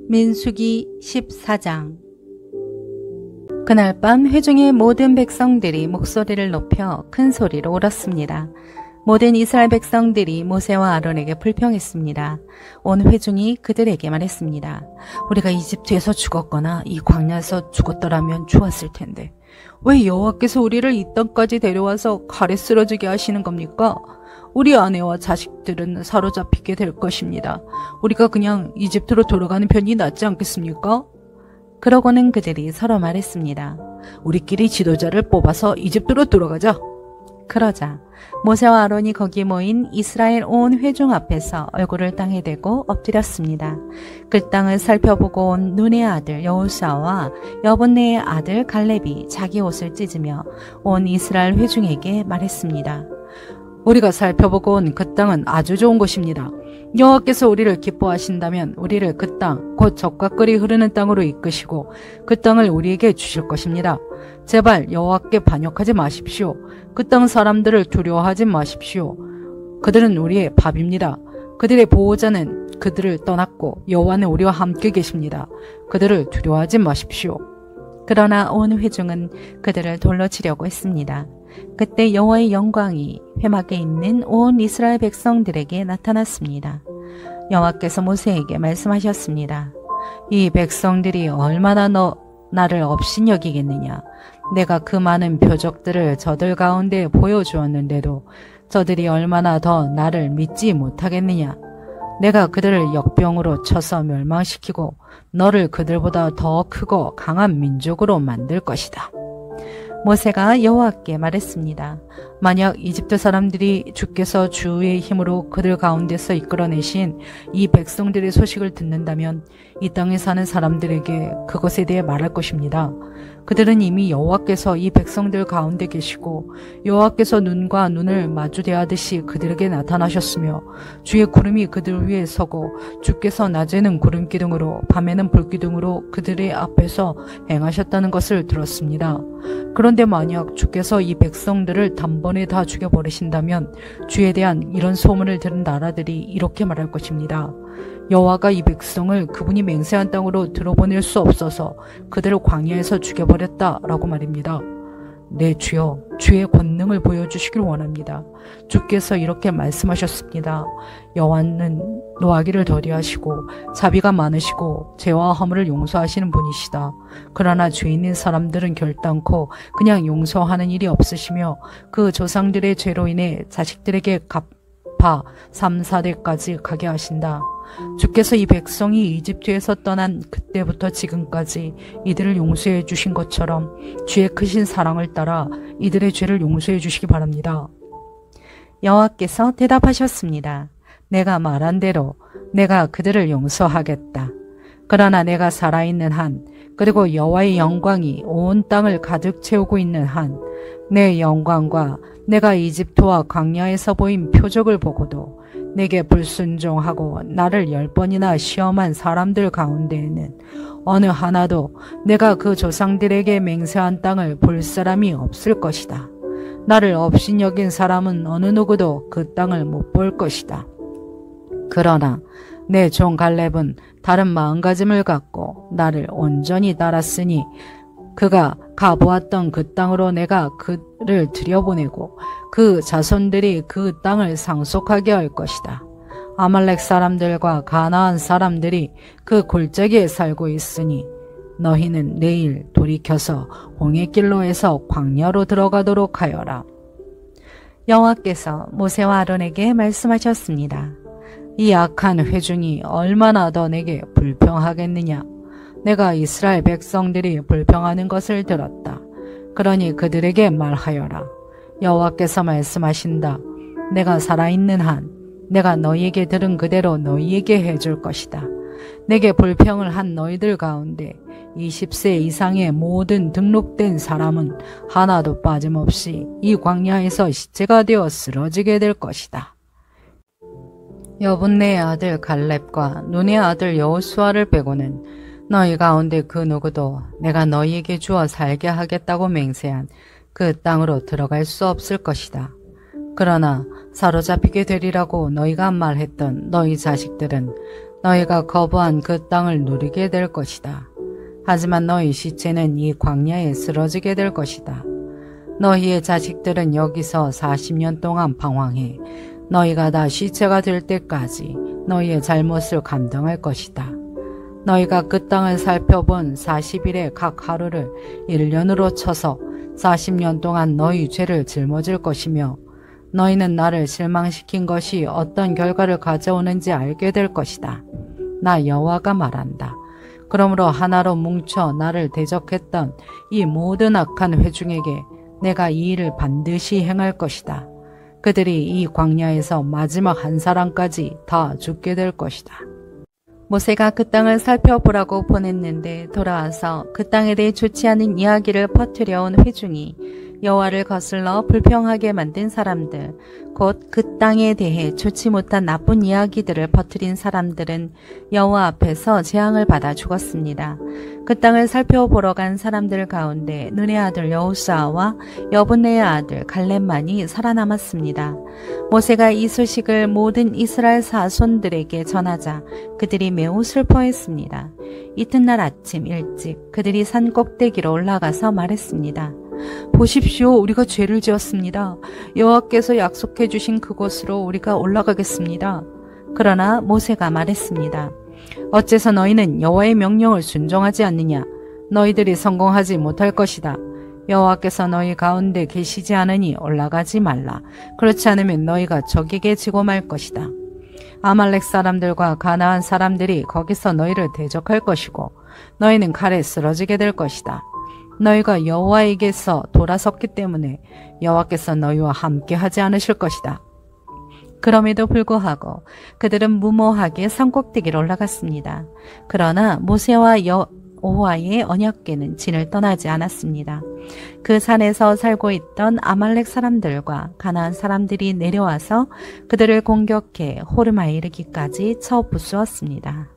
민수기 14장. 그날 밤 회중의 모든 백성들이 목소리를 높여 큰 소리로 울었습니다. 모든 이스라엘 백성들이 모세와 아론에게 불평했습니다. 온 회중이 그들에게 말했습니다. 우리가 이집트에서 죽었거나 이 광야에서 죽었더라면 좋았을 텐데 왜 여호와께서 우리를 이 땅까지 데려와서 칼에 쓰러지게 하시는 겁니까? 우리 아내와 자식들은 사로잡히게 될 것입니다. 우리가 그냥 이집트로 돌아가는 편이 낫지 않겠습니까? 그러고는 그들이 서로 말했습니다. 우리끼리 지도자를 뽑아서 이집트로 돌아가자. 그러자 모세와 아론이 거기 모인 이스라엘 온 회중 앞에서 얼굴을 땅에 대고 엎드렸습니다. 그 땅을 살펴보고 온 눈의 아들 여호수아와 여분네의 아들 갈렙이 자기 옷을 찢으며 온 이스라엘 회중에게 말했습니다. 우리가 살펴보고 온 그 땅은 아주 좋은 곳입니다. 여호와께서 우리를 기뻐하신다면 우리를 그 땅, 곧 젖과 꿀이 흐르는 땅으로 이끄시고 그 땅을 우리에게 주실 것입니다. 제발 여호와께 반역하지 마십시오. 그 땅 사람들을 두려워하지 마십시오. 그들은 우리의 밥입니다. 그들의 보호자는 그들을 떠났고 여호와는 우리와 함께 계십니다. 그들을 두려워하지 마십시오. 그러나 온 회중은 그들을 돌로 치려고 했습니다. 그때 여호와의 영광이 회막에 있는 온 이스라엘 백성들에게 나타났습니다. 여호와께서 모세에게 말씀하셨습니다. 이 백성들이 얼마나 나를 업신여기겠느냐. 내가 그 많은 표적들을 저들 가운데 보여주었는데도 저들이 얼마나 더 나를 믿지 못하겠느냐. 내가 그들을 역병으로 쳐서 멸망시키고 너를 그들보다 더 크고 강한 민족으로 만들 것이다. 모세가 여호와께 말했습니다. 만약 이집트 사람들이 주께서 주의 힘으로 그들 가운데서 이끌어내신 이 백성들의 소식을 듣는다면 이 땅에 사는 사람들에게 그것에 대해 말할 것입니다. 그들은 이미 여호와께서 이 백성들 가운데 계시고 여호와께서 눈과 눈을 마주 대하듯이 그들에게 나타나셨으며 주의 구름이 그들 위에 서고 주께서 낮에는 구름 기둥으로 밤에는 불 기둥으로 그들의 앞에서 행하셨다는 것을 들었습니다. 그런데 만약 주께서 이 백성들을 단번에 다 죽여버리신다면 주에 대한 이런 소문을 들은 나라들이 이렇게 말할 것입니다. 여호와가 이 백성을 그분이 맹세한 땅으로 들어보낼 수 없어서 그들을 광야에서 죽여버렸다라고 말입니다. 네, 주여, 주의 권능을 보여주시길 원합니다. 주께서 이렇게 말씀하셨습니다. 여호와는 노하기를 더디하시고 자비가 많으시고 죄와 허물을 용서하시는 분이시다. 그러나 죄 있는 사람들은 결단코 그냥 용서하는 일이 없으시며 그 조상들의 죄로 인해 자식들에게 갚아 3, 4대까지 가게 하신다. 주께서 이 백성이 이집트에서 떠난 그때부터 지금까지 이들을 용서해 주신 것처럼 주의 크신 사랑을 따라 이들의 죄를 용서해 주시기 바랍니다. 여호와께서 대답하셨습니다. 내가 말한 대로 내가 그들을 용서하겠다. 그러나 내가 살아있는 한, 그리고 여호와의 영광이 온 땅을 가득 채우고 있는 한, 내 영광과 내가 이집트와 광야에서 보인 표적을 보고도 내게 불순종하고 나를 10번이나 시험한 사람들 가운데에는 어느 하나도 내가 그 조상들에게 맹세한 땅을 볼 사람이 없을 것이다. 나를 업신여긴 사람은 어느 누구도 그 땅을 못 볼 것이다. 그러나 내 종 갈렙은 다른 마음가짐을 갖고 나를 온전히 따랐으니 그가 가보았던 그 땅으로 내가 그를 들여보내고 그 자손들이 그 땅을 상속하게 할 것이다. 아말렉 사람들과 가나안 사람들이 그 골짜기에 살고 있으니 너희는 내일 돌이켜서 홍해길로에서 광야로 들어가도록 하여라. 여호와께서 모세와 아론에게 말씀하셨습니다. 이 악한 회중이 얼마나 더 내게 불평하겠느냐. 내가 이스라엘 백성들이 불평하는 것을 들었다. 그러니 그들에게 말하여라. 여호와께서 말씀하신다. 내가 살아있는 한 내가 너희에게 들은 그대로 너희에게 해줄 것이다. 내게 불평을 한 너희들 가운데 20세 이상의 모든 등록된 사람은 하나도 빠짐없이 이 광야에서 시체가 되어 쓰러지게 될 것이다. 여분네의 아들 갈렙과 눈의 아들 여호수아를 빼고는 너희 가운데 그 누구도 내가 너희에게 주어 살게 하겠다고 맹세한 그 땅으로 들어갈 수 없을 것이다. 그러나 사로잡히게 되리라고 너희가 말했던 너희 자식들은 너희가 거부한 그 땅을 누리게 될 것이다. 하지만 너희 시체는 이 광야에 쓰러지게 될 것이다. 너희의 자식들은 여기서 40년 동안 방황해 너희가 다 시체가 될 때까지 너희의 잘못을 감당할 것이다. 너희가 그 땅을 살펴본 40일의 각 하루를 1년으로 쳐서 40년 동안 너희 죄를 짊어질 것이며 너희는 나를 실망시킨 것이 어떤 결과를 가져오는지 알게 될 것이다. 나 여호와가 말한다. 그러므로 하나로 뭉쳐 나를 대적했던 이 모든 악한 회중에게 내가 이 일을 반드시 행할 것이다. 그들이 이 광야에서 마지막 한 사람까지 다 죽게 될 것이다. 모세가 그 땅을 살펴보라고 보냈는데 돌아와서 그 땅에 대해 좋지 않은 이야기를 퍼뜨려온 회중이 여호와를 거슬러 불평하게 만든 사람들, 곧 그 땅에 대해 좋지 못한 나쁜 이야기들을 퍼뜨린 사람들은 여호와 앞에서 재앙을 받아 죽었습니다. 그 땅을 살펴보러 간 사람들 가운데 눈의 아들 여호수아와 여분네의 아들 갈렙만이 살아남았습니다. 모세가 이 소식을 모든 이스라엘 사손들에게 전하자 그들이 매우 슬퍼했습니다. 이튿날 아침 일찍 그들이 산 꼭대기로 올라가서 말했습니다. 보십시오, 우리가 죄를 지었습니다. 여호와께서 약속해 주신 그곳으로 우리가 올라가겠습니다. 그러나 모세가 말했습니다. 어째서 너희는 여호와의 명령을 순종하지 않느냐? 너희들이 성공하지 못할 것이다. 여호와께서 너희 가운데 계시지 않으니 올라가지 말라. 그렇지 않으면 너희가 적에게 지고 말 것이다. 아말렉 사람들과 가나안 사람들이 거기서 너희를 대적할 것이고 너희는 칼에 쓰러지게 될 것이다. 너희가 여호와에게서 돌아섰기 때문에 여호와께서 너희와 함께 하지 않으실 것이다. 그럼에도 불구하고 그들은 무모하게 산꼭대기로 올라갔습니다. 그러나 모세와 여호와의 언약궤는 진을 떠나지 않았습니다. 그 산에서 살고 있던 아말렉 사람들과 가나안 사람들이 내려와서 그들을 공격해 호르마에 이르기까지 쳐 부수었습니다.